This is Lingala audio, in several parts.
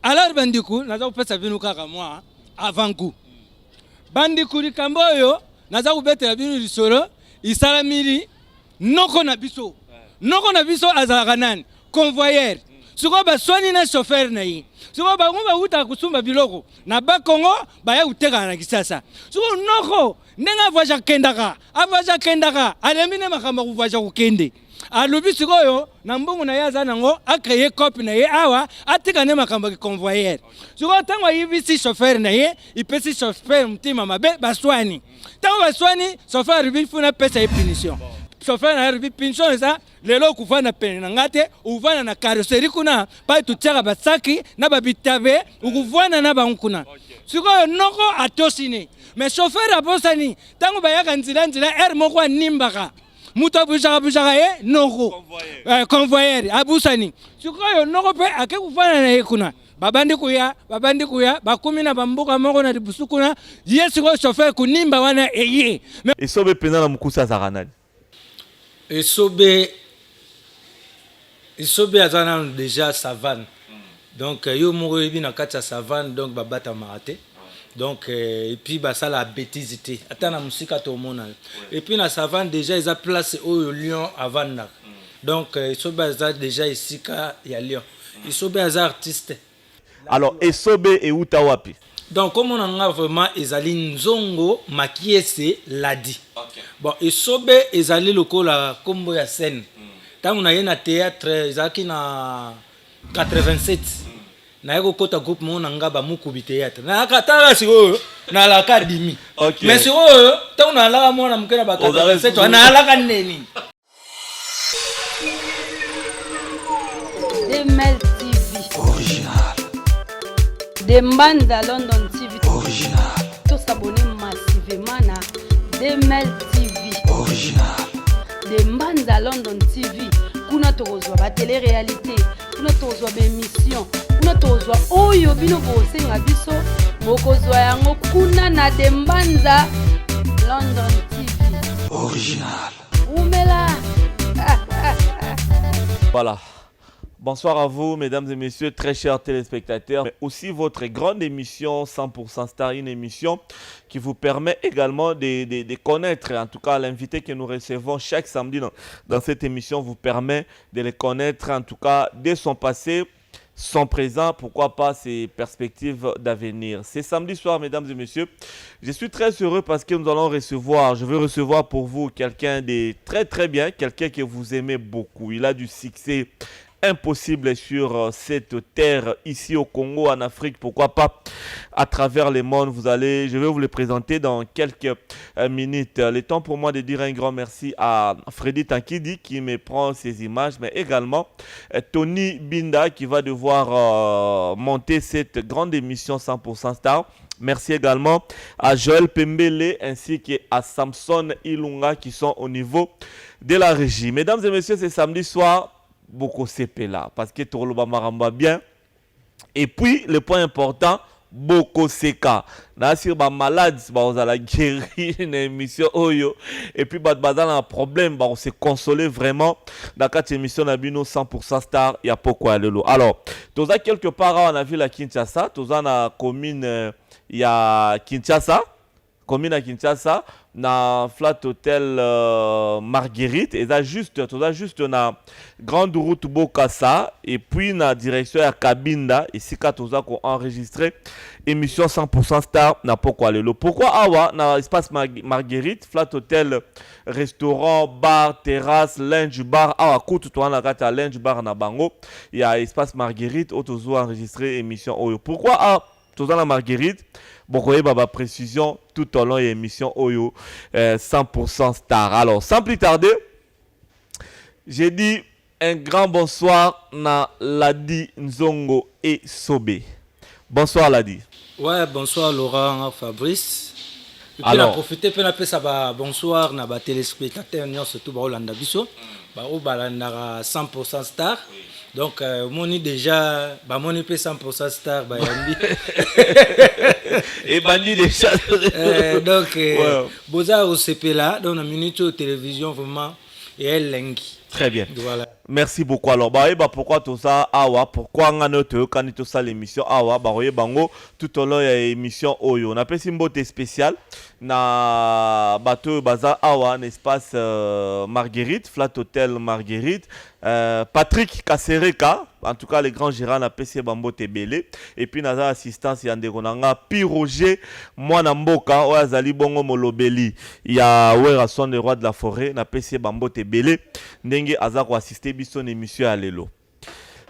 Alors bandiku naza kupesa binu kaka moi avant coup bandiku likambo yo naza kubetela binu lisolo isalamiri noko na biso azalaka nani convoyeur siko baswani na chauffeur na ye siko bango bauta kusumba biloko na bakongo baya kuteka na Kisasa siko noko ndenga voyage kendaka alemine makamba kuvoyage kukende alobi sikoyo na mbongo na yaza nango a créer copie na ye awa atika ne makamba ki convoyeur siko tango yibisi chauffeur na ye ipesi chauffeur mtima mabe baswani tango baswani chauffeur bifuna pesa ye punition chauffeur na rubi punition eza lelo kuvana pene na ngate uvana na carrosserie kuna pa tutaka basaki na babitabe ukuvana na bankuna sikoyo noko atosine mais chauffeur abosani tango bayaka nzila moko animbaka muto bujaka ye noko convoyeur abusani sikoyo noko pe ake kuvana na ye kuna babandi kuya bakumi na bambuka moko na dibusukuna yesu ko chauffeur kunimba wana eye esobe pena na mukusa zaranani esobe azana déjà savane donc yo moko yebi na kati ya savane donc babata marate donc et puis ça la bêtise té atana musika to mona et puis na savane déjà ils a place au lion avant na donc esobe aza déjà isika ya lion esobe aza artiste. Alors esobe e uta wapi donc comme on a vraiment ezali nzongo makiese ladi bon esobe ezali lokola kombo ya scène tango na ye na théâtre ezaki na 87 na yeko kota groupe mona ngaba mukubi théâtre na katala siko na la académie mais siko tango na la mona mukena ba 87 na la kaneni Demel TV original Dembanza London TV original tous s'abonner massivement na Demel TV original Dembanza London TV kuna tozwa ba télé réalité kuna tozwa ba émission kuna tozwa oyo bino bosenga biso mokozwa yango kuna na Dembanza London TV original umela. Voilà. Bonsoir à vous, mesdames et messieurs, très chers téléspectateurs, mais aussi votre grande émission 100% Star, une émission qui vous permet également de connaître, en tout cas l'invité que nous recevons chaque samedi dans cette émission vous permet de les connaître, en tout cas dès son passé, son présent, pourquoi pas ses perspectives d'avenir. C'est samedi soir, mesdames et messieurs. Je suis très heureux parce que nous allons recevoir, je veux recevoir pour vous quelqu'un de très bien, quelqu'un que vous aimez beaucoup. Il a du succès impossible sur cette terre ici au Congo, en Afrique, pourquoi pas à travers le monde. Je vais vous le présenter dans quelques minutes. Le temps pour moi de dire un grand merci à Freddy Tankidi qui me prend ces images, mais également Tony Binda qui va devoir monter cette grande émission 100% Star. Merci également à Joël Pembele ainsi qu'à Samson Ilunga qui sont au niveau de la régie. Mesdames et messieurs, c'est samedi soir. Beaucoup CP là parce que Torloba Maramba bien et puis le point important beaucoup CK là sur ba malade ba on a guéri une émission oyo et puis ba dans un problème ba on s'est consolé vraiment dans cette émission na bino 100% Star il y a pourquoi lelo. Alors toza quelque part on a vu la Kinshasa toza na commune il y a Kinshasa commune à Kinshasa na Flat Hotel Marguerite et ça juste na grande route Bokassa et puis na direction à Kabinda ici quand on a enregistré émission 100% Star na pourquoi lelo pourquoi awa na espace Marguerite Flat Hotel restaurant bar terrasse lunch bar awa kutu to na kata lunch bar na bango il y a espace Marguerite où on a enregistré émission oyo pourquoi toza na Marguerite bokoye baba précision tout au long de l'émission Oyo 100% Star. Alors sans plus tarder, j'ai dit un grand bonsoir na Ladi Nzongo et Sobé. Bonsoir Ladi. Ouais, bonsoir Laurent, Fabrice. Et puis alors, on a profité pour appeler ça bonsoir na ba téléspectateurs surtout ba Olanda biso, ba o balanda 100% Star. Donc moni déjà ba moni pe 100% Star ba yambi. Et bandi déjà. Donc boza au CP là dans la minute télévision vraiment et elle lengi. Très bien. Voilà. Merci beaucoup. Alors, pourquoi tout ça, awa, pourquoi on a tout ça l'émission awa, bango, tout au long de l'émission Oyo. On appelle Simbote spécial, na bateau baza awa, un espace Marguerite, Flat Hotel Marguerite, Patrick Kasereka, en tout cas les grands gérants na PC Bambo Tebele, et puis naza assistance yande konanga, puis Roger, moi Namboka, Oazali Bongo Molobeli, il y a Ouera Son des Rois de la Forêt, na PC Bambo Tebele, Nenge Azako assister son émission à l'élo.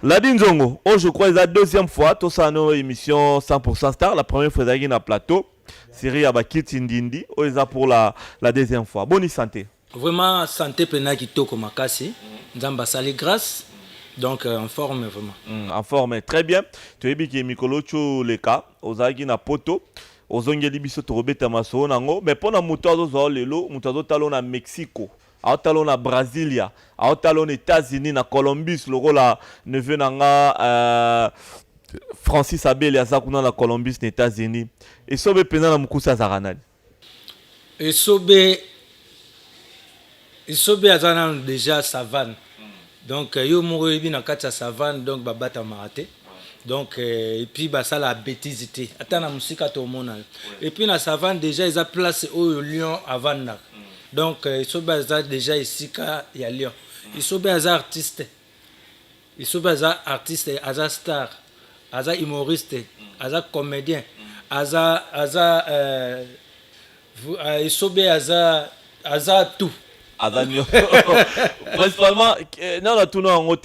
Ladi Nzongo, oh, je crois que c'est la deuxième fois, tout ça nos émission 100% Star, la première fois c'est na plateau, série Abakit Indindi, oh, c'est pour la deuxième fois. Bonne santé. Vraiment, santé pena qui toko makasi, Nzamba sali grâce, donc en forme vraiment. En forme, très bien. Tu es bien que Mikolo Cho Leka, Ozagi na poto, Ozongeli biso torobeta maso nango, mais pour na muto zo lelo, muto talo na Mexico. A talon na Brasilia, a talon États-Unis, na Columbus, le rôle à neveu nanga Francis Abel et Azakuna na Columbus, na États-Unis. Et sobe pena na mukusa zaranali. Et sobe azana déjà savane. Donc yo moro yebi na kati ya savane donc babata marate. Donc et puis bah ça la bêtise té. Ata na musika to mona. Et puis na savane déjà ils a place au lion avant na. Donc, il sont déjà ici il y a Lyon. Ils sont des artistes. Ils sont des artistes, des stars, des humoristes, des comédiens, ils sont des tout. Principalement, non, tout le monde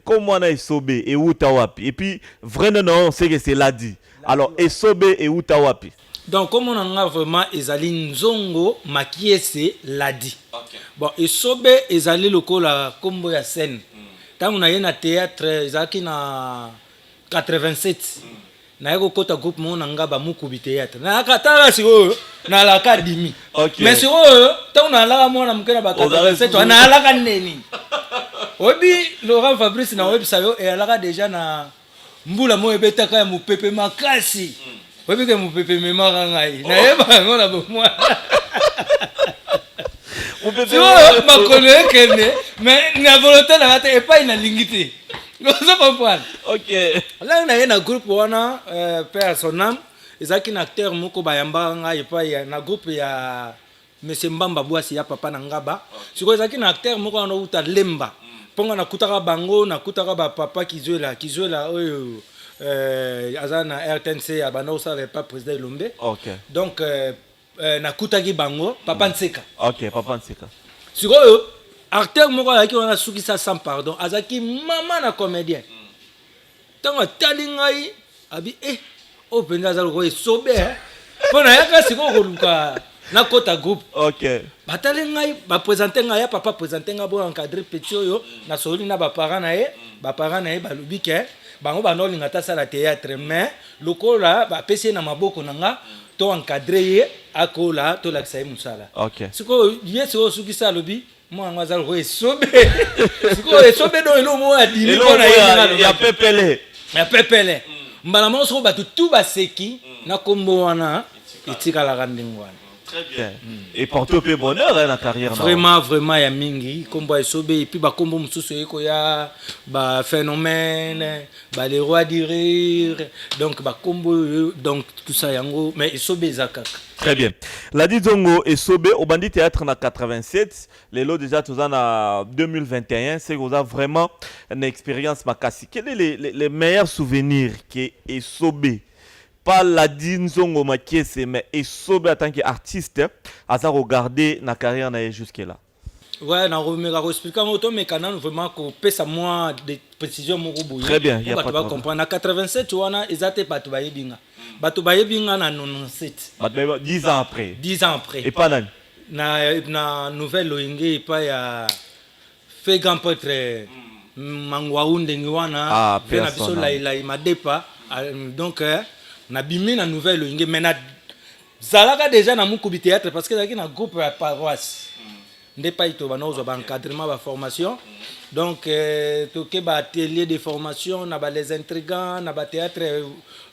comme on a Esobe et Utawapi. Et puis, vraiment, on sait que c'est Ladi. Alors, Esobe et Utawapi. Donc, comme on a vraiment, ils allaient Nzongo, Makiese, Ladi. Bon, et Sobe, ils allaient le coup la combo ya scène. Tant on a eu un théâtre, ils allaient na 87. Na yeko kota groupe mon nanga ba mukubi théâtre. Na katala siko na l'académie. Mais siko tant on a la mo na mukena ba 87, on a la kaneni. Obi Laurent Fabrice na web sayo et alaka déjà na mbula mo ebetaka ya mupepe makasi. Oui, que mon pépé me marre en aïe. N'ayez pas mon abonnement. Mon pépé m'a connu qu'elle n'est, mais la volonté n'a pas une lignité. Vous comprenez? Ok. Là, on a un groupe où on a père son âme. Ils ont un acteur Moko Bayamba, et pas un groupe il y a Monsieur Mbamba Boissi, il y a Papa Nangaba. Si vous avez un acteur Moko on a eu Lemba. Pour on a Koutara Bango, on a Koutara Papa qui joue là, azana RTNC abana osala pas président Lombe. OK. Donc na kutaki bango Papa Nseka. OK, Papa Nseka. Sikoyo acteur moko aki on a suki ça sans pardon, azaki maman na comédien. Tango talingai abi o penda za ko sobe. Pona yaka siko luka na kota groupe. OK. Batalingai ba présenter ngai papa présenter ngai bo encadrer petit yo na soli na ba parents na ye ba lubi ke bango banolinga ta sala théâtre mais lokola ba pesi na maboko nanga to encadrer akola to la sai musala. OK. Siko yeso suki sa lobi moi ngazal ko esobe. Siko esobe do elo mo adini kona ya pepele. Ya pepele. Mbala mo so ba tout ba seki na kombo wana itikala kandingwana. Très bien. Et porte peu bonheur dans la carrière. Vraiment, vraiment, il y a mingi. Combo SOB, et puis bah combo moussou ya bah phénomène, bah les rois du rire. Donc bah combo, donc tout ça yango. Mais SOB zakak. Très bien. La Dizongo SOB au bandit théâtre en 87, les lots déjà tous en 2021, c'est qu'on a vraiment une expérience makasi. Quels sont les meilleurs souvenirs qui est SOB? Pas la Nzongo Makiese, mais Esobe en tant qu'artiste, à ça regarder la carrière jusqu'à là. Ouais, on va expliquer mais quand même vraiment qu'on peut moi des précisions très bien, il y a pas de comprendre. En 87, tu vois, ils étaient pas tout bailler binga. Batu bailler binga na 97. 10 ans après. 10 ans après. Et pas na nouvelle loingue pas ya fait grand prêtre mangwaunde ngiwana fait na biso la imadepa donc na bimi na nouvelle ingé mais na zalaka déjà na mukubi théâtre parce que zaki na groupe ya paroisse nde pa ito banozo ba encadrement ba formation. Donc toke ba atelier de formation na ba les intrigants na ba théâtre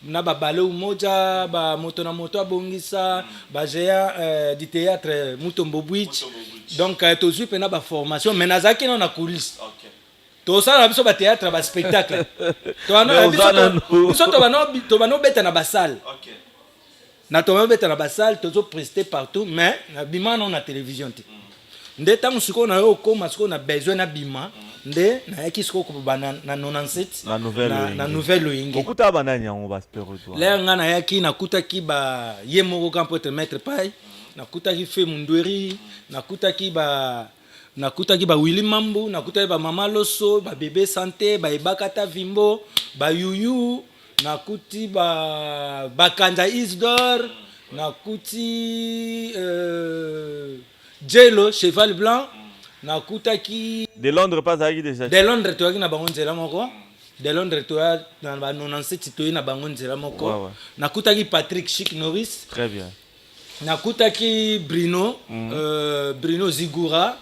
na ba ballet umoja ba moto na moto abongisa ba géant du théâtre Mutombo Bwitch. Donc tozwi pe na ba formation mais nazaki na coulisse. To sala biso ba théâtre ba spectacle. To bano beta na ba salle. Na to beta na ba salle tozo prester partout mais na bima na télévision ti. Nde tango siko na yo koma siko na besoin na bima nde na yaki siko ko na 97 na nouvelle loinge. Okuta banani yango ba spero toi. Le nga na yaki nakutaki ba ye moko kan peut mettre pai nakutaki fe mundweri nakutaki ba Willy Mambu nakutaki ba Mama Loso ba bébé santé ba Ibakata Vimbo ba Yuyu nakuti ba Kanja Isdor nakuti Jello Cheval Blanc nakutaki de Londres pas aïe déjà. De Londres toyaki na bango nzela moko. De Londres toya na ba 97 toyi na bango nzela moko. Nakutaki Patrick Chic Norris. Très bien. Nakutaki Bruno Bruno Zigura.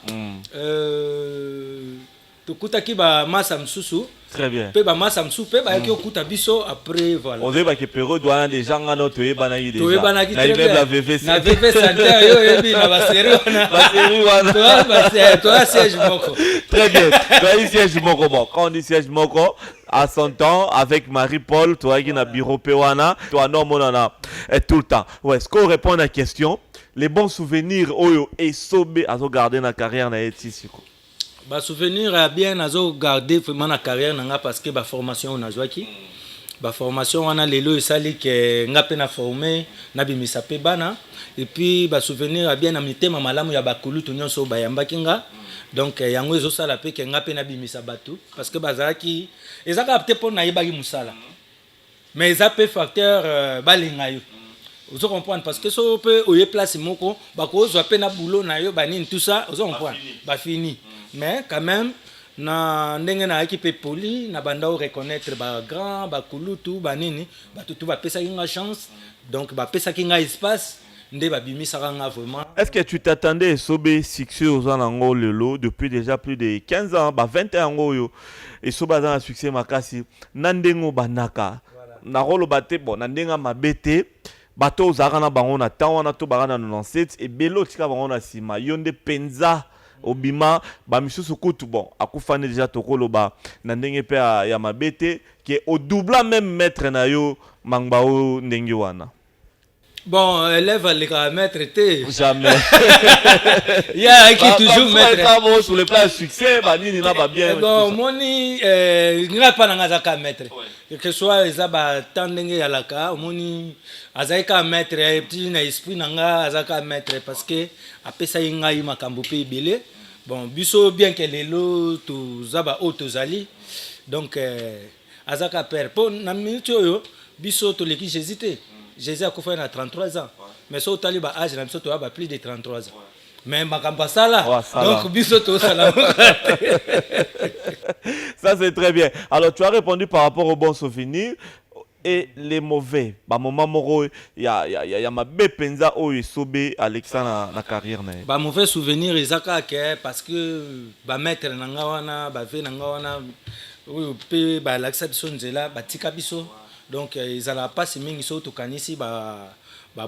Tokutaki ba Massa Msusu. Très bien. Pe ba Massa Msusu pe ba yaki okuta biso après voilà. On veut que Perrault doit des gens ngano toye banaki déjà. Toye banaki très bien. La VVC. Na VVC santé yo yebi na ba série wana. La série wana. Toi siège moko. Très bien. Toi siège moko bon. Quand on dit siège moko à son temps avec Marie-Paul, toi qui na bureau pewana, toi non monana tout le temps. Ouais, est-ce qu'on répond à la question? Les bons souvenirs oyo et sobé à garder na carrière na etisi ko. Ba souvenir a bien nazo garder vraiment na carrière nanga parce que ba formation on a jouaki ba formation wana lelo esali ke ngape na formé na bimisa pe bana et puis ba souvenir a bien na mitema malamu ya bakulutu nyonso ba yambaki nga donc yango ezo sala pe ke ngape na bimisa batu parce que bazaki ezaka peut pour na yebaki musala mais eza pe facteur balinga yo. Vous comprenez parce que so peut oye place moko ba ko zo pe na boulot na yo banini tout ça vous comprenez ba fini. Mais quand même, na ndenge na équipe poli, na banda o reconnaître ba grand, ba kulutu, ba nini, ba tout ba pesa kinga chance, donc ba pesa kinga espace, nde ba bimi saranga vraiment. Est-ce que tu t'attendais à sobe succès aux anango lelo depuis déjà plus de 15 ans, ba 21 ans yo et soba dans succès makasi, nandengo banaka. Na rolo bate bon, nandenga mabete. Bato zarana bango na tawana to barana 97 et belo tika bango na sima yonde penza obima ba misusu kutu bon akufane déjà tokolo ba na ndenge pe ya mabete qui au double même maître na yo mangbao ndenge wana. Bon, élève les maître était jamais. Il y a qui toujours maître. Sur le plan succès, bah ni na ba bien. Bon, moni ngira pa na ngazaka maître. Que soit ezaba tandenge ya laka, moni azaika maître et petit na esprit nanga azaka maître parce que apesa inga makambo pe ibele. Bon, biso bien que lelo to zaba otozali. Donc azaka père pour na minute yo biso to leki j'hésitais. Jésus a fait 33 ans. Mais si tu as l'âge, tu as plus de 33 ans. Mais ça là. Donc, bisoto ça Ça c'est très bien. Alors, tu as répondu par rapport aux bons souvenirs et les mauvais. Bah, moment moro, il y a ma bepenza o isobe Alexandre na carrière na. Bah, mauvais souvenir ezaka ke parce que ba maître nanga wana, ba ve nanga wana, oui, pe ba Alexandre biso nzela, ba tika biso. Donc ils allaient pas si mingi so to kanisi ba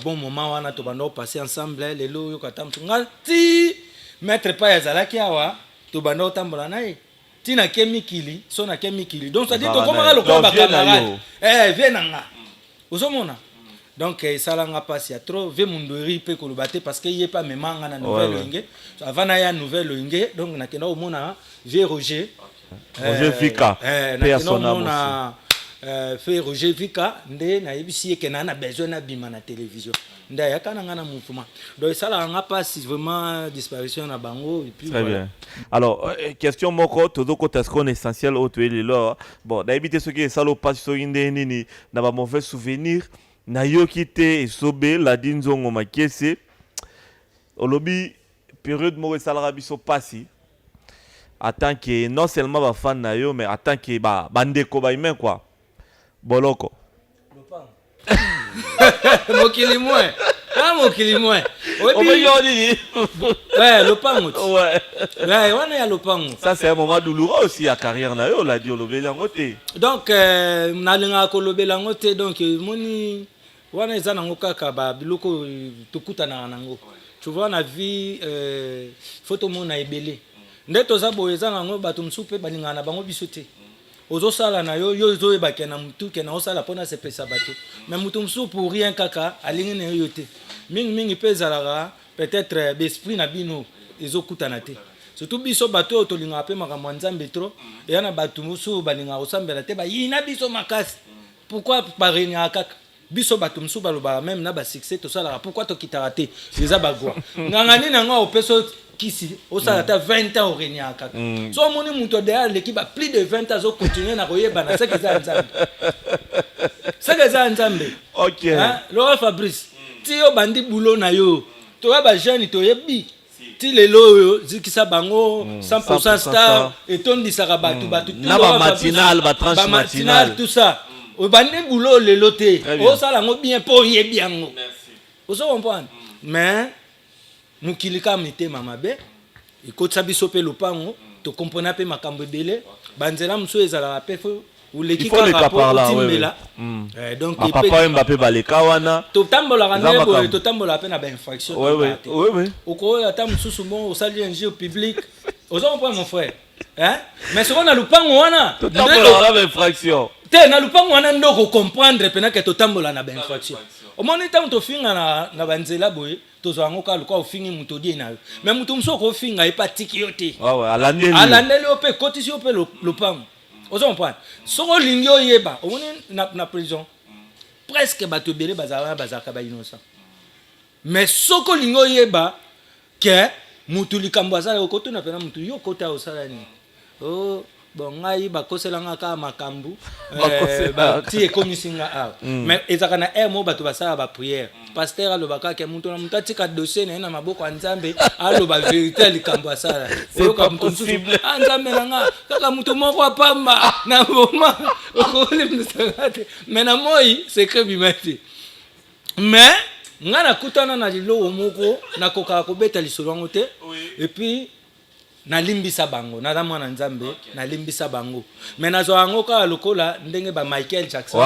bon moment wana to bando passer ensemble lelo yo katam ngati mettre pas yazalaki awa to bando tambola nae tina kemikili so na kemikili donc ça dit to comment le combat camarade viens nanga osomona donc ça nga passe ya trop ve mundori pe ko lobate parce que yé pas memanga na nouvelle lingue avant na ya nouvelle lingue donc na kena omona vie Roger Vika personnellement fait Roger Vika nde na yebisi ke na besoin na bima na télévision nda yakana ngana mouvement donc ça là on a pas vraiment disparition na bango et puis très voilà. Bien. Alors question moko tozoko taskon essentiel au tuer lelo bon d'habiter ce qui est salo pas so inde nini na ba mauvais souvenir na yo kité sobe la dinzongo makese olobi période mo salara biso passi en tant que non seulement ba fan na yo mais en tant que ba bandeko ba humain quoi. Boloko. Mokili moins. Ah mon kilimoin. On peut dire. Ouais, lopango. Ouais. Ouais, on est à lopango. Ça c'est un moment douloureux aussi à carrière na yo la dio lobela ngote. Donc nalinga ko lobela ngote donc moni wana eza nango kaka ba biloko tokutana nango. Tu vois na vie photo mona ebele. Ndeto za boye za nango bato msupe balinga na bango bisote. Ozo sala na yo zo ebake na mutu ke na osala pona se pesa bato. Mais mutu msu pour rien kaka alingi na yo te. Mingi pezalaka peut-être l'esprit na bino ezokutana te. Surtout biso bato to linga pe makambo nzambe trop et yana bato musu balinga osambela te ba yina biso makasi. Pourquoi parenia kaka biso bato musu baloba même na ba succès to sala pourquoi to kitara te eza bagwa. Ngangani na nga opeso kisi osala ta 20 ans orenia kaka. So moni muto derrière l'équipe a plus de 20 ans zo continuer na koyeba na ce que ça nzambe. Ce que ça nzambe. OK. Hein? Laurent Fabrice ti yo bandi boulot na yo to ba jeune to yebi ti lelo yo zikisa bango 100% star et tondisaka batu na ba matinal ba tranche matinal tout ça o bandi boulot lelo te o sala ngo bien pour yebi yango merci o so comprendre mais mukilika mitema mabe ikotsa biso pe lopango to comprendre pe makambo ebele banzela mso ezala pe fo il faut les caparla donc papa Mbappé baleka wana to tambola kanebo to tambola pe na ba infraction oui oko ata mususu mo osali un jeu public ozo comprendre mon frère hein mais ce qu'on a lupango wana to tambola na infraction te na lupango wana ndoko comprendre pena ke to tambola na ba infraction au moni tant to finga na banzela boye to zo ngoka luka ofingi muto die na mais muto mso ko finga e patiki yote ouais alandeli ope kotisi ope lupango. Vous comprenez? Soko lingyo yeba, on est na prison. Presque bato belé bazara bazaka ba innocent. Mais soko lingyo yeba que mutu likambo azala okoto na pena mutu yo kota osala ni. Oh bon ngai ba koselanga ka makambu ba ti ekomisinga a. Mais ezaka na mo bato basala ba prière. Pasteur alobaka ke mutu na mutu atika dossier na maboko ya Nzambe aloba vérité likambo asala. C'est pas possible. Nzambe nanga kaka mutu moko apamba na moment okole msangate. Mais na moi secret bimati. Mais ngana kutana na lilo moko na koka kobeta lisolo ngo te et puis na limbisa bango na mwana Nzambe na limbisa bango mais nazo yango ka lokola ndenge ba Michael Jackson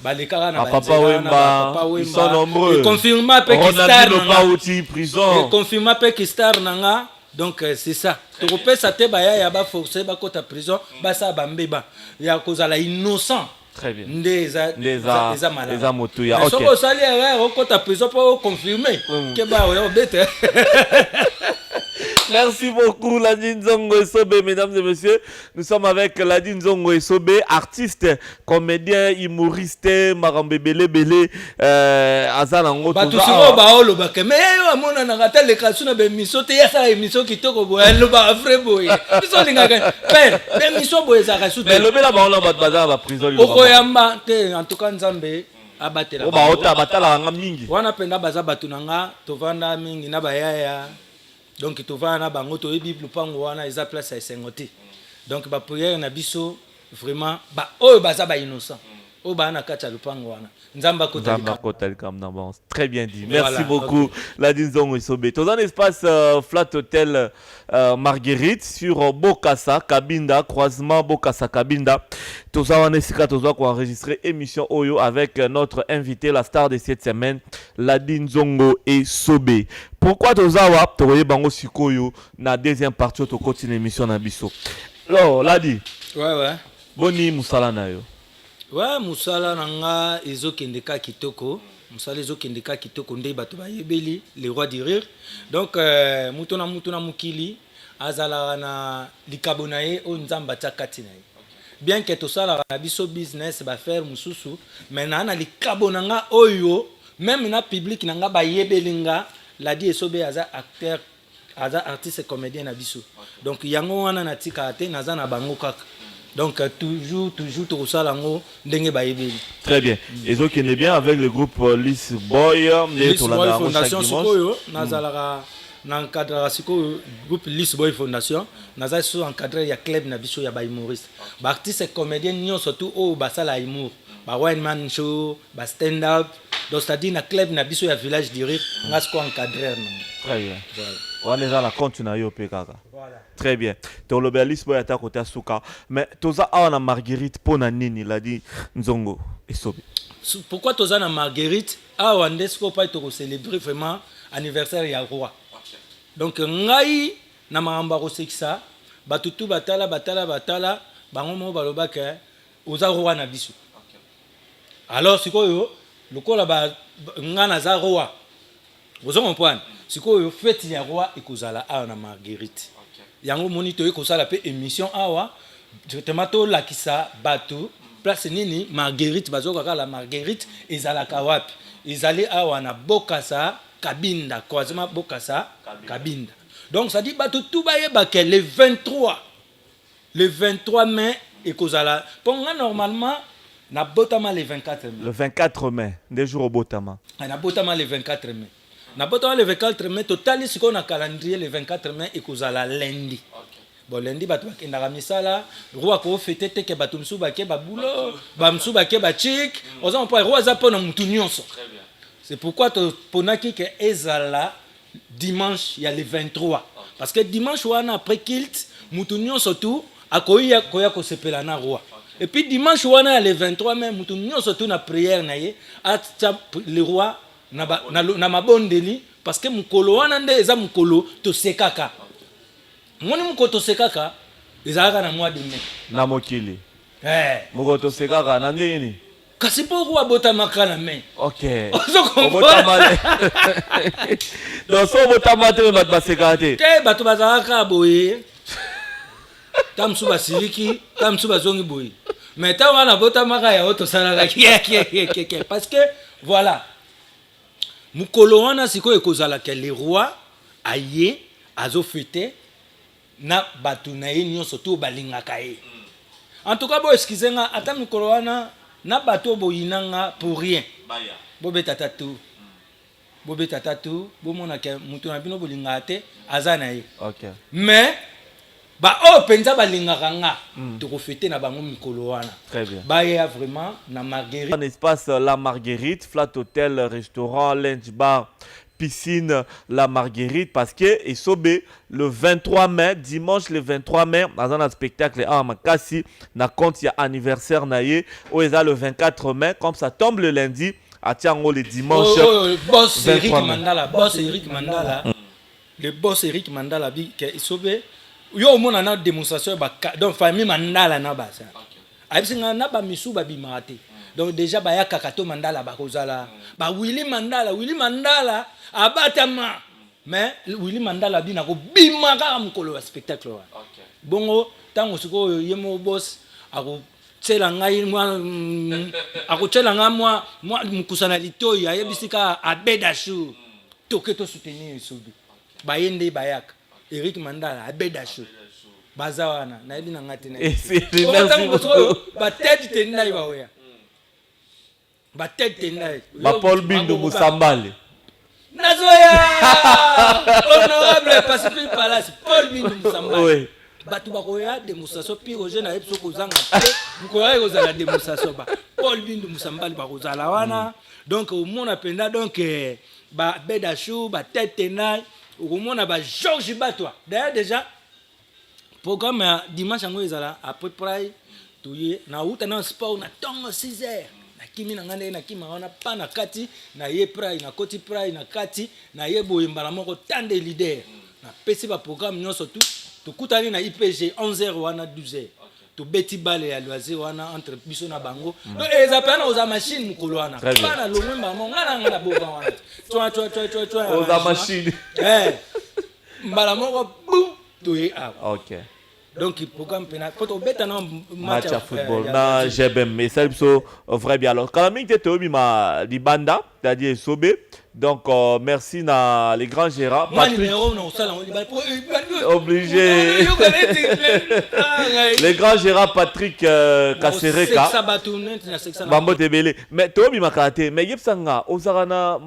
baleka na Papa Wemba ils sont nombreux confirma pe ki star pas outil prison confirma pe ki star nanga donc c'est ça to kopesa te ba ya ba forcer ba kota prison ba sa ba mbeba ya kozala innocent. Très bien. Les amotouya. OK. Soko sali erreur kota prison pour confirmer que ba o bête. Merci beaucoup Ladine Zongo Esobe, mesdames et messieurs. Nous sommes avec Ladine Zongo Esobe, artiste, comédien, humoriste, marambe bele bele, azalango. Ba tusiro ba olo ba ke me yo amona na ngata le kasuna be miso te yasa émission kitoko bo elo ba vrai boy. Biso linga ka père, be miso boy za ka su. Mais lobela ba ona ba baza ba prison. Oko yamba te en tout cas Nzambe abatela. Ba ota batala nga mingi. Wana penda baza batu nanga tovanda mingi na bayaya. Donc tu vas na bango to bible pango wana eza place ya sengote. Donc ba prière na biso vraiment ba oyo baza ba innocent. O ba na kata lupango wana. Nzamba kotalika mnabance. Très bien dit. Merci voilà, beaucoup Ladine Zongo Esobe. Dans un espace Flat Hotel Marguerite sur Bokassa Kabinda, croisement Bokassa Kabinda. Tout ça on est qu'on enregistrer émission Oyo avec notre invité la star de cette semaine Ladine Zongo Esobe. Pourquoi tozawa toye bango sikoyo na deuxième partie to continue émission na biso. Alors Ladi. Ouais. Boni musala na yo. Ouais, musala nanga ezokendeka kitoko. Musala ezokendeka kitoko nde bato ba yebeli les rois du rire. Donc mutuna mukili azala na likabonaye o nzamba takati na ye. Bien que to sala na biso business ba faire mususu, mais na likabonanga oyo même na public nanga ba yebelinga Ladi Esobe aza acteur aza artiste comédien na biso. Donc yango wana na tika te naza na bango kaka. Donc toujours to salango ndenge ba yebeli. Très bien. Et donc on est bien avec le groupe Lis Boy Fondation Sikoyo nazalaka na encadre sikoyo groupe Lis Boy Fondation naza so encadré ya club na biso ya ba humoriste. Ba artiste comédien nyo surtout o basala humour. Ba one man show, ba stand up donc c'est-à-dire na club na biso ya village du rire ngas ko encadrer non. Très bien. Voilà. On est dans la compte na yo pe kaka. Voilà. Très bien. To lobelis boy ata côté suka. Mais toza awa Marguerite pona nini il a dit nzongo esobe. Pourquoi toza na Marguerite awa ndesko pa to célébrer vraiment anniversaire ya roi. Donc ngai na maamba ko sekisa batutu batala bango mo baloba ke oza roi na biso. Alors sikoyo lokola ba ngana za roi. Vous comprenez? Sikoyo fête ya roi ekozala awa na Marguerite. Yango monito ekozala pe émission awa directement to lakisa batu place nini Marguerite bazoka kala Marguerite ezalaka wapi? Ezali awa na Bokassa Kabinda, croisement Bokassa Kabinda. Donc ça dit batu tout bayeba ke le 23 mai ekozala. Ponga normalement na botama le 24 mai. Le 24 mai, des jours au botama. Na botama le 24 mai. Na botama le 24 mai total siko na calendrier le 24 mai ekozala lundi. Bon lundi batu bakendaka misala roi ko fêter te ke batu msuba ke babulo ba msuba ke ba chic oza on roi za pona mutu nyonso. Très bien. C'est pourquoi to ponaki ke ezala dimanche ya le 23 parce que dimanche wana après kilt mutu nyonso tout akoya ko sepela na roi. Et puis dimanche wana le 23 mai mutu nyonso tout na prière na ye atcha le roi na mabondeli parce que mukolo wana nde eza mukolo to sekaka. Moni mukoto sekaka ezalaka na mois de mai na mokili mukoto sekaka na nini kasi po roi botamaka na mai. OK botamale donc so botamate bat basekate te bato bazalaka boye tamsu basiliki tamsu bazongi boye mais ta wana botamaka ya oto salaka ki parce que voilà mukolo wana siko ekozala ke le roi aye azo fêter na batu na ye nyonso to balingaka ye. En tout cas bo excusenga ata mikolo wana na bato boyinanga pour rien. Bobeta tatu. Bobeta tatu bomona ke mutu na bino bolinga te azana ye. OK. Mais ba o penza balingaka nga to ko fêter na bango mikolo wana. Très bien. Ba ya vraiment na Marguerite. Un espace La Marguerite, flat hôtel, restaurant, lunch bar, piscine La Marguerite parce que esobe le 23 mai dimanche le 23 mai dans un spectacle à Makassi na compte ya anniversaire naie ou eza le 24 mai comme ça tombe le lundi à Tiango le dimanche. Boss Eric Mandala, boss Eric Mandala. Le boss Eric Mandala bi que esobe yo mona na démonstration ba donc famille Mandala na basa. Abisinga na ba misu ba bimate. Donc déjà ba ya kakato Mandala ba kozala ba Willy Mandala abatama mais Willy Mandala bina ko bimaka mukolo wa spectacle wa. Bongo tango siko yemo boss ako tsela ngai mwa ako tsela ngamwa mukusana litoyi ayebisika abedashu toketo soutenir sobi bayende bayaka Eric Mandala abedashu bazawana na yebina ngati na merci beaucoup ba tête tenai ba oya ba tête tenai ba Paul Bindu Musambale nazoya honorable Pacifique Palace Paul Bindu Musambale. Oui. Batu bakoya démonstration pyrogène na epso kozanga te bukoya kozala démonstration ba Paul Bindu Musambale ba kozala wana donc au mona penda donc ba bedachou ba tête tenai au mona ba Georges Batwa d'ailleurs déjà programme dimanche ngo ezala à peu près touye na uta na sport na tongo 6h na kimi na ngane na kima wana pa na kati na ye près na koti près na kati na ye boyembala moko tande leader na pesi ba programme nyonso tout tokutani na IPG 11h wana 12h to beti bale ya loisir wana entre biso na bango donc ezapana oza machine mukolo wana pana lomwe mama ngana boba wana toi oza machine mbala moko boum to ye OK. Donc il programme pena photo beta na match à football na GBM mais ça so vrai bien alors quand même tu obi ma di banda c'est-à-dire Sobe donc merci na les grands gérants obligé les grands gérants Patrick Kasereka Bambo Tebele mais tu obi makate mais yepsanga ozarana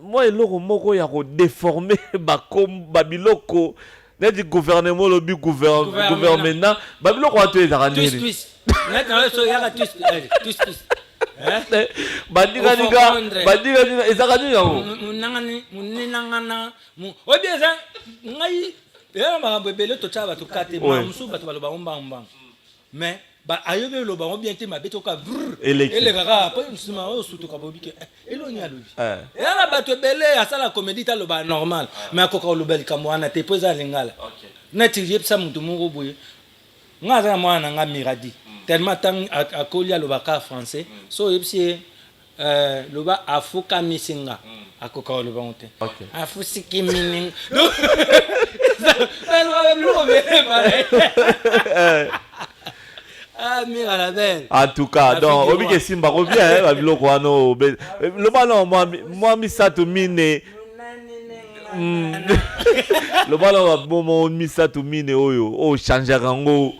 moi eloko moko ya ko déformer ba comme babiloko net du gouvernement le but gouvernement babilo ko atu ezarani twist net na so ya twist Bandika ezaka nini yango munangana obieza ngai ya makambo ebele totyala bato kate mosusu bato baloba ombangombango mais ayobi eloba ngo bien te mabe toka elekaka po nsima oyo sutuka bobike eloni alobi eyana bato ebele asala comédie taloba normal mais akoka oloba likambo wana te po eza lingala neti yebisa motu moko boye nga aza na mwana na nga miradi tellement ntango akoli alobaka français so oyebisi ye loba afukamisi nga akoka oloba ngo te afusikimini en tout cas donc obike simba ko bien ba biloko wana loba no moi misato mine loba no mo misato mine oyo o changer ngo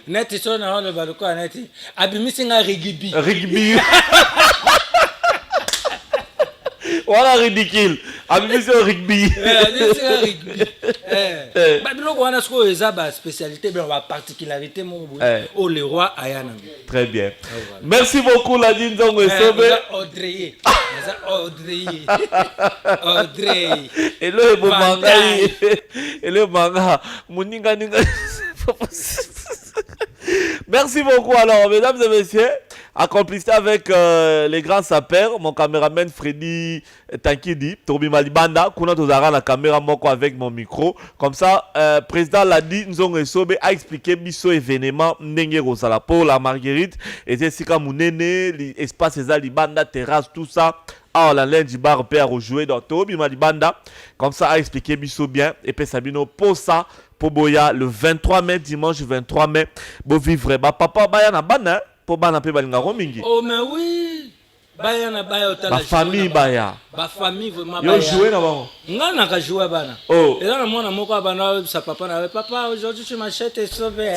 neti so na wana baloko neti abimisi nga rugby voilà ridicule abimisi rugby biloko wana siko eza ba spécialité ba particularité mo o le roi ayana. Très bien. Merci beaucoup Ladine Nzongo Esobe. Audrey. Et le bomanga. Et le manga. Muninga ninga. Merci beaucoup alors, mesdames et messieurs. Accomplissez avec les grands sapeurs, mon caméraman Freddy Tankidi, Tobi Malibanda, Kuna Tozara la caméra moko avec mon micro. Comme ça, président Ladi Nzongo Esobe a expliqué biso événement Ndenge Rosala pour la Marguerite. Et c'est Sika Mounene, l'espace Libanda, terrasse, tout ça. Ah, la lundi bar père rejouer dans Tobi Malibanda. Comme ça, a expliqué biso bien. Et puis Sabino pour ça. Pour Boya, le 23 mai, dimanche 23 mai, pour vivre. Papa, Baya na bana, pour bana pe balinga romingi. Oh, mais oui! Baya na baya otala. Ma famille Baya. Ma famille vraiment Baya. Yo joué na bango. Nga na ka jouer bana. Oh. Et là, na mwana moko bana sa papa na papa aujourd'hui tu m'achètes et sauvé.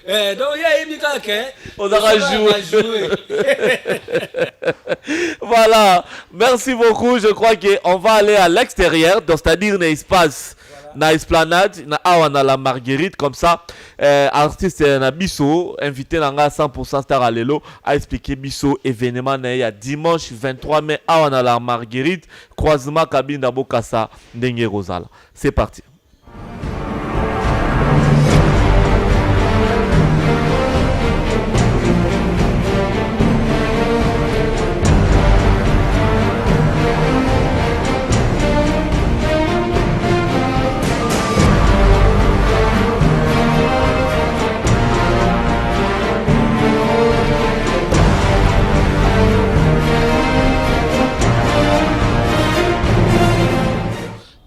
Donc il y a Ibika que on a joué. Voilà, merci beaucoup. Je crois qu'on va aller à l'extérieur, c'est-à-dire dans l'espace. Na esplanade na awana la Marguerite comme ça artiste na biso invité nanga 100% star alelo a expliqué biso événement na ya dimanche 23 mai awana la Marguerite croisement Kabinda Bokassa Ndenge Rosala. C'est parti.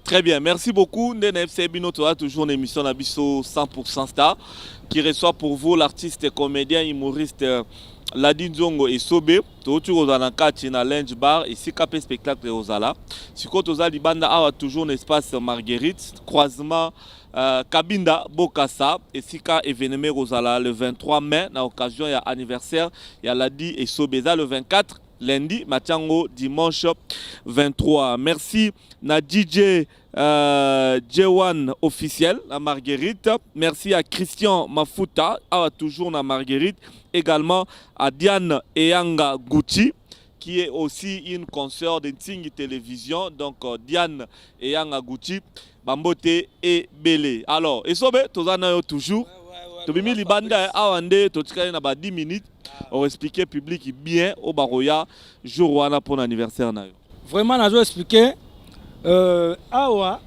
Très bien, merci beaucoup. NFC Bino aura toujours une émission d'Abisso 100% Star qui reçoit pour vous l'artiste, comédien, humoriste Ladine Nzongo Esobe. Toujours dans le na Lunch Bar ici capé spectacle Rosala. Si côté Rosala Libanda a toujours un espace Marguerite, croisement Kabinda Bokassa et Sika événement Rosala le 23 mai à occasion de anniversaire il y a Ladi Esobe le 24 lundi, Matiango, dimanche 23. Merci na DJ J1 officiel, la Marguerite. Merci à Christian Mafuta, toujours na Marguerite. Également à Diane Eyanga Gucci, qui est aussi une consoeur de Ting Télévision. Donc Diane Eyanga Gucci, Bambote et Belé. Alors, et sobe, toujours. Tobimi Libanda, Awande, Tochika na ba 10 minutes. On expliquer public bien au Baroya jour wana pour l'anniversaire na yo. Vraiment nazo expliquer awa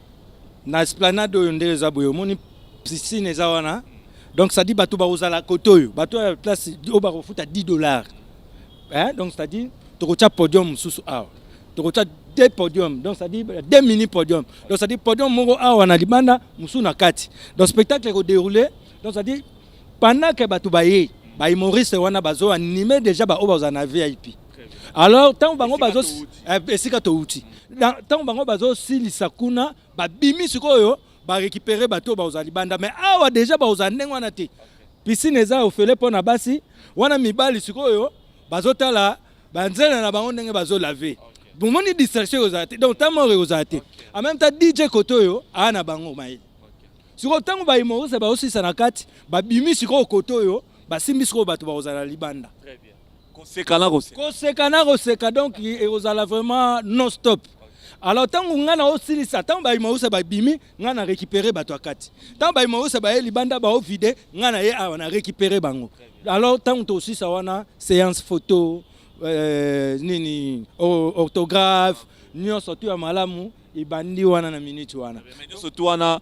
na esplanade onde za boyo moni piscine za wana. Donc ça dit bato ba ozala kotoyo, bato ya place au baro foot à $10. Hein? Donc ça dit tokocha podium susu awa. Tokocha 2 podiums. Donc ça dit 2 mini podiums. Donc ça dit podium moko awa na libanda musu na kati. Donc spectacle ko déroulé. Donc ça dit pendant que bato baye ba humoriste wana bazo animé déjà ba obaza na VIP. Alors tant bango bazo esika to uti. Tant bango bazo silisa kuna ba bimi sikoyo ba récupérer bato bazo libanda mais awa déjà bazo ndenge wana te. Piscine eza ofele pona basi wana mibali sikoyo bazo tala banzela na bango ndenge bazo laver. Bon moni distraction ozate. Donc tant mort ozate. En même temps DJ Kotoyo ana bango maï. Siko tango ba humoriste ba aussi sanakati ba bimi siko Kotoyo basimbi sikoyo bato bakozala libanda. Très bien. Koseka donc ekozala vraiment non stop. Alors tango ngana osilisa tango bayima osa babimi ngana récupérer bato akati. Tango bayima osa baye libanda ba vide ngana ye awa na récupérer bango. Alors tango to osisa wana séance photo nini orthographe nyonso tu ya malamu ibandi wana na minute wana. Surtout wana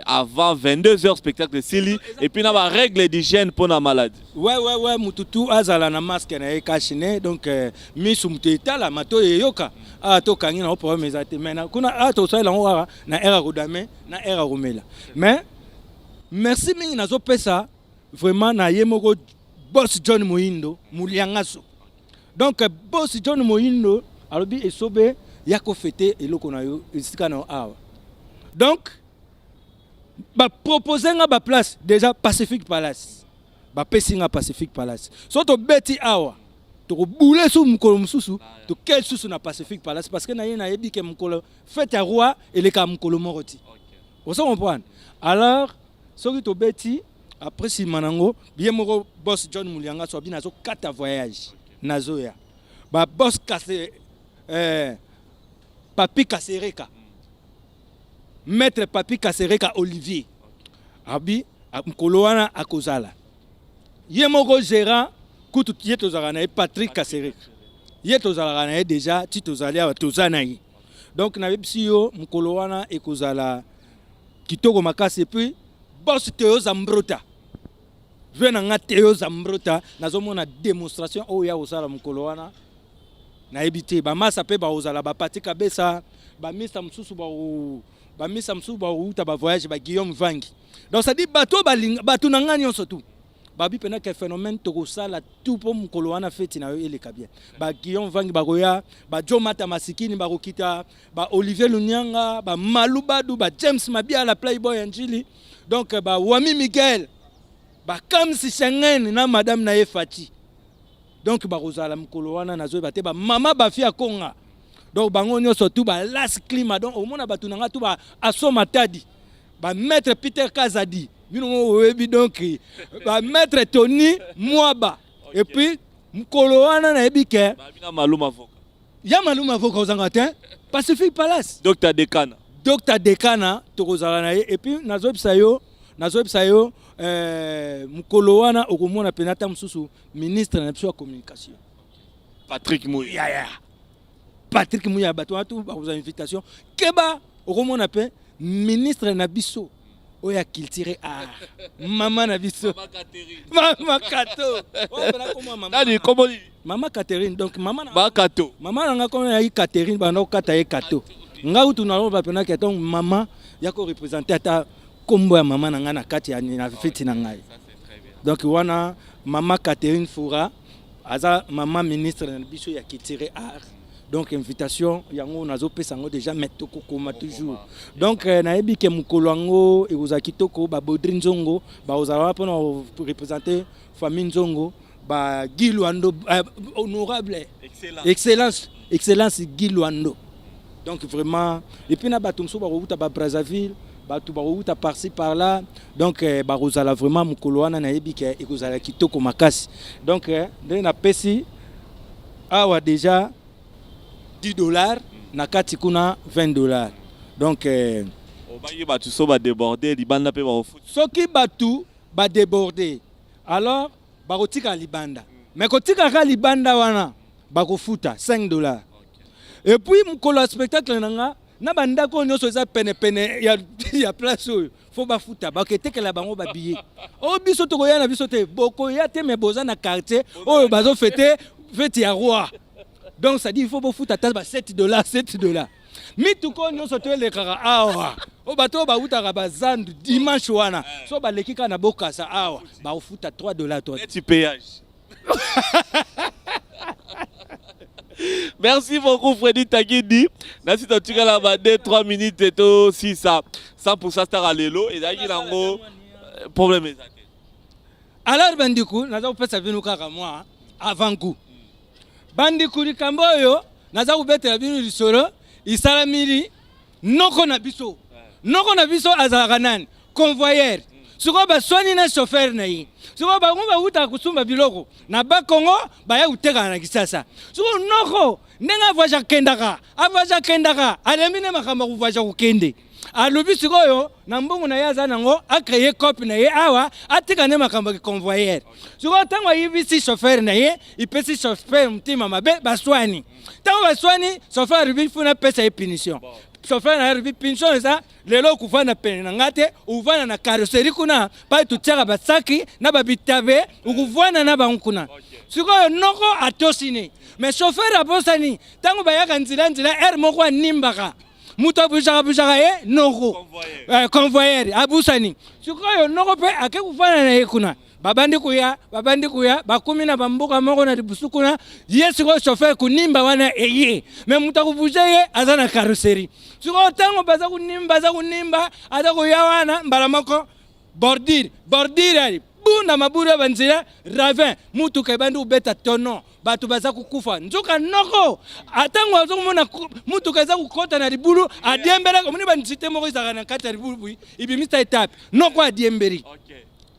avant 22h spectacle Sili et puis na ba règle d'hygiène pour la maladie. Ouais mututu azala na masque na ekashine donc misu muteta la mato yoka to kangi na problème ezate mena kuna to sala ngora na era rodame na era romela. Mais merci mingi nazo pesa vraiment na yemoko boss John Mohindo muliangaso. Donc boss John Mohindo alobi esobe yako fêter eloko na yo esika na awa. Donc ba proposer nga ba place déjà Pacific Palace. Ba pesi nga Pacific Palace. So to beti awa. To boule sou mukolo mususu, to quel susu na Pacific Palace parce que na yena yebi ke mukolo fête à roi et le ka mukolo moroti. Vous comprenez? Alors soki to beti après si manango bien moko boss John Mulianga so bi nazo kata voyage nazo ya. Ba boss kase Papi Kasereka. Maître Papi Kasereka Olivier. Abi mukolo wana akozala. Ye moko gérant kutu yeto zalana Patrick Kasereka. Yeto zalana déjà tito zalia tozana yi. Donc na bipsi yo mukolo wana ekozala kitoko makasi puis boss Théo Zambrota. Vena nga Théo Zambrota nazomona démonstration oya osala mukolo wana. Na ebité ba masa pe ba ozala ba patika besa ba misa msusu ba uta ba voyage ba Guillaume Vangi. Donc ça dit bato bato na ngani onso tout. Ba bi pena que phénomène to sala tout pour mukolo wana feti na yo eleka bien. Ba Guillaume Vangi ba goya ba Jomata Masikini ba rokita ba Olivier Lunyanga ba Malubadu ba James Mabia la Playboy Angeli. Donc ba Wami Miguel ba Kamsi Shengen na madame na Efati. Donc barozala mukolo wana nazo bate ba mama ba fi akonga. Donc bango nyonso tout ba las climat donc au mona batu nanga tout ba asoma tadi. Ba maître Peter Kazadi. Bino webi donc ba maître Tony Mwaba. Et puis mukolo wana na ebike ba bina maluma voka. Ya maluma voka ozangata Pacific Palace. Docteur Dekana to kozala na et puis nazo bisayo mukolo wana okomona penata mususu ministre na biso ya communication Patrick Mouya. Patrick Mouya bato watu ba vous invitation keba okomona pe ministre na biso oya culture art mama na biso mama Kato Nani comment mama Catherine donc mama Kato mama nanga comme ya Catherine bana okata ye Kato nga utu na lo ba pena ke donc mama yako représenter ata kombo ya mama nanga na kati ya na feti na ngai. Donc wana mama Catherine Foura aza mama ministre na biso ya culture art. Donc invitation yango nazo pesa ngo déjà metoko koma toujours. Donc na yebi ke mukolo ngo e ozaki toko ba Bodri Nzongo ba ozala pona représenter famille Nzongo ba Guy Luando honorable excellence Guy Luando. Donc vraiment et puis na batumso ba route ba Brazzaville batu ba route par-ci par-là donc ba rozala vraiment mukolo wana na yebi ke ekozala kitoko makasi. Donc na pesi awa déjà $10 na kati kuna $20. Donc obangi batu so ba déborder libanda pe ba foot. Soki batu ba déborder alors ba rotika libanda. Mais kotika ka libanda wana ba ko futa $5. Et puis mukolo spectacle nanga na banda ko nyoso eza pene ya place oyo fo ba futa ba ketekela bango ba billet. O biso to koya na biso te boko ya te me boza na quartier oyo bazo fete ya roi. Donc ça dit il faut pas foutre à table $7. Mi tout ko nyoso to le kara awa. O bato ba utaka bazandu dimanche wana. So ba lekika na bokasa awa ba futa $3 toi. Petit péage. Merci beaucoup Freddy Tagidi. Merci de tu la bande 3 minutes et tout 100% star à lelo et dagi nango problème ezate. Alors bandiku naza pesa binu kaka moi avant coup. Bandiku likambo yo naza kubetela binu lisolo isalamiri noko na biso azalaka nani convoyeur siko baswani na chauffeur na ye siko bango bauta kusumba biloko na bakongo baya kuteka na kisasa siko noko ndenga voyage kendaka alemine makamba kuvaja kukende alobi sikoyo na mbongo na yaza nango a créer copie na ye awa atika ne makamba ki convoyeur siko tango yibisi chauffeur na ye ipesi chauffeur mtima mabe baswani tango baswani chauffeur ribifuna pesa ye punition chauffeur na rubi punition eza lelo kuvana pene na ngate uvana na carrosserie kuna pa tutaka basaki na babitabe ukuvana na bankuna sikoyo noko atosini mais chauffeur abosani tango bayaka nzila moko animbaka muto bujaka ye noko convoyeur abusani sikoyo noko pe ake kuvana na ye kuna babandi kuya bakumi na bambuka moko na dibusukuna yesu ko chauffeur kunimba wana eye mais muta kubuja ye azana carrosserie siko tango baza kunimba aza kuya wana mbala moko bordure ali bunda mabura banzira ravin mutu kebandi ubeta tono batu baza kukufa nzuka noko atango azomona mutu kaza kukota na libulu adiembera komuni banzite moko izaka na kata libulu ibimista etape noko adiemberi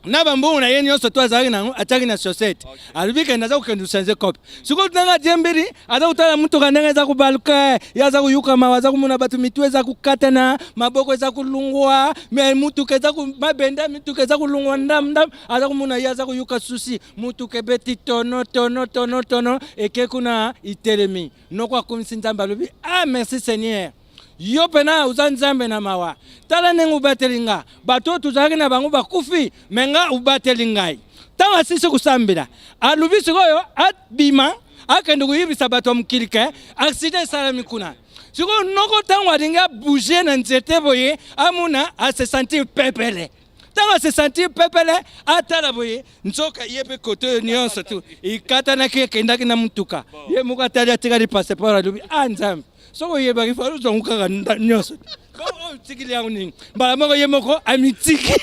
na bambo na yeni nyonso to azali nango ataki na chaussette alibika ndaza kukende changer copie siko tanga diemberi aza kutala mutu kananga za kubaluka yaza kuyuka mawaza kumuna batu mitu eza kukatana maboko eza kulungwa me mutu keza ku mabenda mitu keza kulungwa ndam aza kumuna yaza kuyuka susi mutu kebeti tono eke kuna itelemi nokwa kumsinzamba lobi merci Seigneur yo pena uzanzambe na mawa tala nengu ubatelinga bato tuzaki na bangu bakufi menga ubatelingai tawa sisi kusambira alubisi goyo atbima akende kuyibisa bato mukilike accident salami kuna siko noko tango adinga bouger na nzete boye amuna a se sentir pepele tango se sentir pepele atala boye nzoka yebe kote nyonso tu ikata na kenda na mutuka ye muka tali atika di passeport alubi anzambe soko yeba kifaru zonguka nyoso ko tsikili yangu ningi mbala moko yemoko amitiki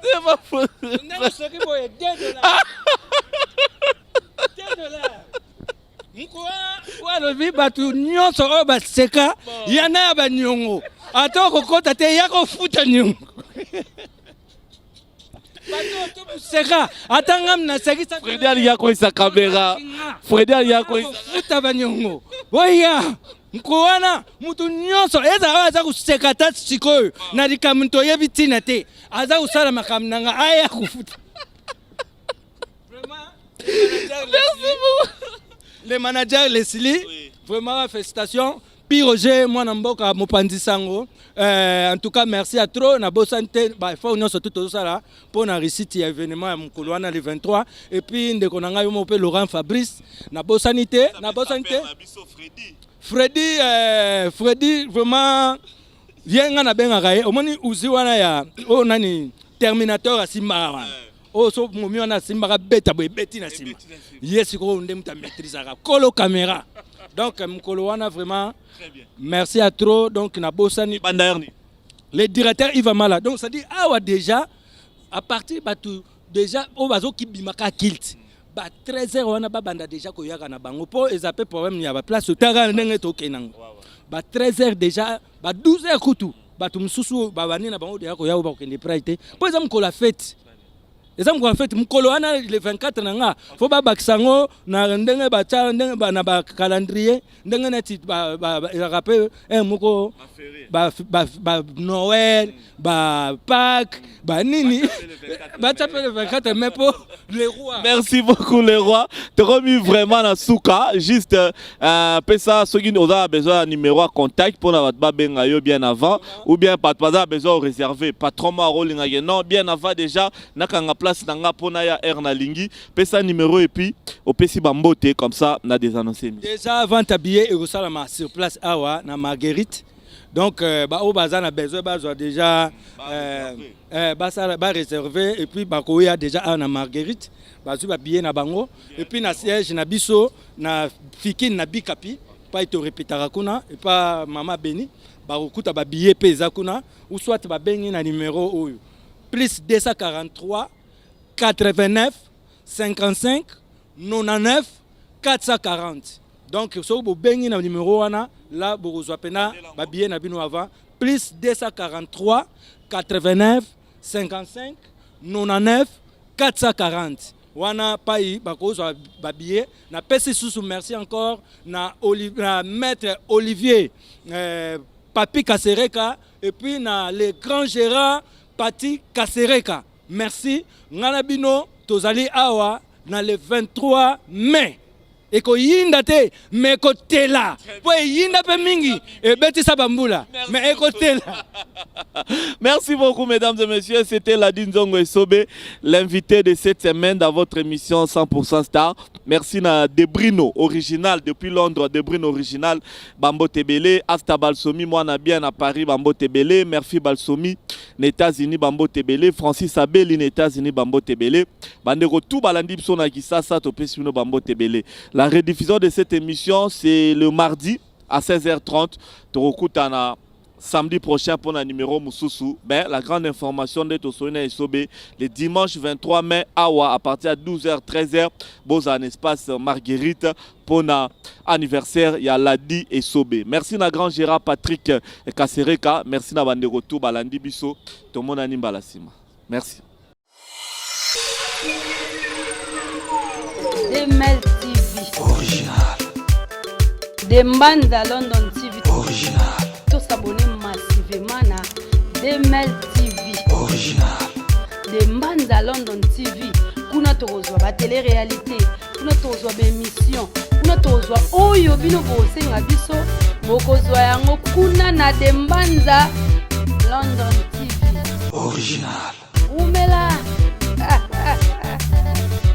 c'est pas possible nanga soki boye $2 mkuwa walobi batu nyonso o baseka yana ya banyongo ata okokota te yako futa nyongo seka atanga mna sekisa Freddy aliyako isa kamera Freddy aliyako isa futa banyongo oya mkuwana mutu nyonso eza aza kuseka ta sikoyo na likamto yebitina te aza kusala makamnanga aya kufuta vraiment le manager Leslie vraiment félicitations Roger, moi Namboka Mopanzi Sango. En tout cas, merci à trop. Na bo santé, il faut nous surtout tout ça là pour na réussite événement à Mukuluana le 23 et puis ndeko nanga yo mope Laurent Fabrice na bo sanité, Freddy vraiment vient na benga gaé. Omoni uzi wana ya o nani Terminator asimba. Oh so momi wana simba beta boy beti na simba. Yes ko ndem ta maîtriser kolo caméra. Donc Mukuluana vraiment merci à trop. Donc Nabosani le directeur Iva Mala. Donc ça dit ah déjà à partir batu déjà au bazo qui bimaka kilt. Ba 13h wana ba banda déjà ko yaka na bango po ezape problème ya ba place tanga ndenge to kenango. Ba 13h déjà ba 12h kutu. Batu msusu ba bani na bango déjà ko ya ba kende praite. Po ezam ko la fête. Exemple en fait Mukuluana le 24 nanga faut ba baksango na ndenge ba cha ndenge ba na ba calendrier ndenge na ti ba rappel muko ba Noël ba Pâques ba nini ba taper le 24 mais pour les rois. Merci beaucoup les rois. Tu remis vraiment na souka juste pesa ceux qui ont besoin d'un numéro à contact pour na ba benga yo bien avant ou bien pas besoin réservé patron ma rôle non bien avant déjà nakanga place nanga pona ya air na lingi pesa numéro et puis au pesi bambote comme ça na des annoncés déjà avant t'habiller et salama sur place awa na Marguerite donc ba o bazana besoin bazwa déjà ba réservé et puis ba koya déjà na Marguerite bazu ba billet na bango et puis na siège na biso na fikine na bikapi pas te répétera kuna et pas mama Beni ba okuta ba billet pesa kuna ou soit ba bengi na numéro oyo plus 243 89 55 99 440. Donc si vous bengi na numéro wana là vous pena ba billet na bino avant plus 243 89 55 99 440. Wana pai bakozwa babillet na pesi susu. Merci encore na maître Olivier Papi Kasereka et puis na le grand Gérard Pati Kasereka. Merci. Ngana bino tozali awa na le 23 mai. Eko yinda te me ko tela. Po yinda pe mingi e beti sabambula. Mais eko tela. Merci beaucoup, mesdames et messieurs. C'était Ladine Zongo Esobe, l'invité de cette semaine dans votre émission 100% Star. Merci à Debrino, original, depuis Londres, Debrino original, Bambo Tebele, Asta Balsomi, moi na bien à Paris, Bambo Tebele, Murphy Balsomi, aux États-Unis, Bambo Tebele, Francis Abeli, aux États-Unis, Bambo Tebele, Bandero tout Balandi Psona Kisasa, Topesino, Bambo Tebele. La rediffusion de cette émission, c'est le mardi à 16h30. Torokutana. Samedi prochain pour un numéro Moussoussou. Ben, la grande information de Tosoina Esobe, le dimanche 23 mai à partir de 12h, 13h, beaux en espace Marguerite pour un anniversaire, il y a Ladi Esobe. Merci à grand Gérard Patrick Kasereka. Merci à Bandego Tou Balandi Bisso. Tout le monde a Balasima. Merci. Demel TV. Original. Dembanza London TV. Original. S'abonner massivement à Demel TV original de Mbanza London TV. Kuna tozwa ba télé-réalité, kuna tozwa ba émission, kuna tozwa oyo bino bosenga biso bokozwa yango kuna na de Mbanza London TV original. Umela